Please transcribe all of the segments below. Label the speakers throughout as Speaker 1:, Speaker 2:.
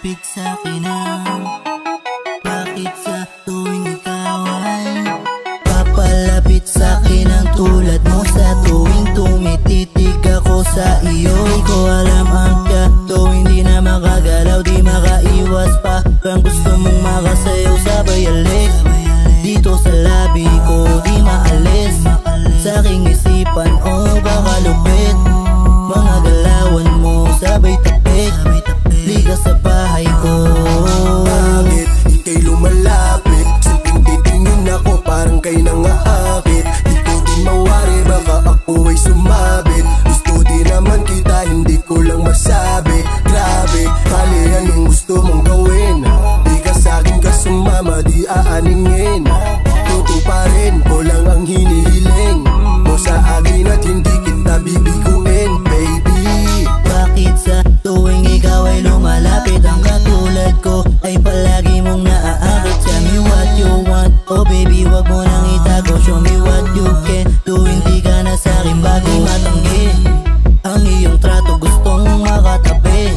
Speaker 1: Lumalapit sa'kin ang bakit sa tuwing ikaw ay papalapit sa'kin ang tulad mo sa tuwing tumititig ako sa iyo. Di ko alam ang kato, hindi na makagalaw, di makaiwas pa kang gusto mong makasayaw sabay alik. Dito sa labi ko di maalis, sa aking isipan o baka lupit. Mga galawan mo sabay tapik, liga sa bahay ko.
Speaker 2: Bakit ika'y lumalapit? Sa titingin ako parang kay nangaakit. Di ko din mawari baka ako ay sumabit. Gusto din naman kita, hindi ko lang masabi. Grabe, kali anong gusto mong gawin? Di ka sa'kin ka sumama, di aaningin. Tutuparin ko lang ang hinihiling mo sa akin at hindi kita bibiguin, baby.
Speaker 1: Bakit sa tuwing ikaw ay lumalapit ang katulad ko ay palagi mong naaakit? Tell me what you want, oh baby wag mo nang itago. Show me what you can do, hindi ka na sa'kin bago matanggi. Ang iyong trato gustong makatabi.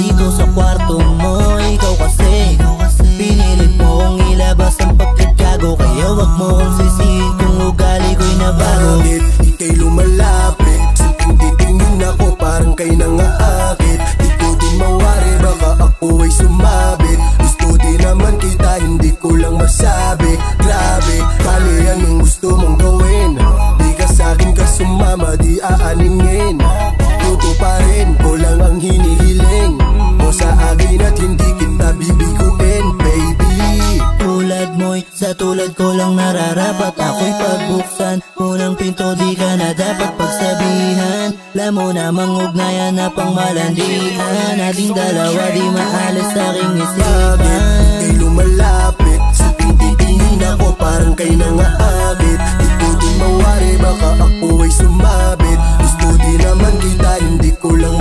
Speaker 1: Dito sa kwarto mo, ikaw kasi pinilit mo kong ilabas ang pagkagago. Kaya wag mo kong sisihin kung ugali ko'y nabago.
Speaker 2: Bakit ika'y lumalapit? Sa titingin ako parang kay nangaakit. Di ko din mawari baka ako ay sumabit. Gusto din naman kita, hindi ko lang masabi. Grabe, kali anong gusto mong gawin? Di ka sa'kin ka sumama, di aaningin. Tutuparin ko lang ang hinihiling mo sa akin at hindi kita bibiguin, baby.
Speaker 1: Tulad mo'y sa tulad ko lang nararapat. Ako'y pagbuksan unang pinto, di ka na dapat pagsabihan. Alam mo namang ugnayan na pang malandian. Ating dalawa di maalas sa aking isipan.
Speaker 2: Bakit ika'y lumalapit? Sa titingin ako parang kay nangaakit. Di ko din mawari baka ako ay sumabit. Gusto din naman kita, hindi ko lang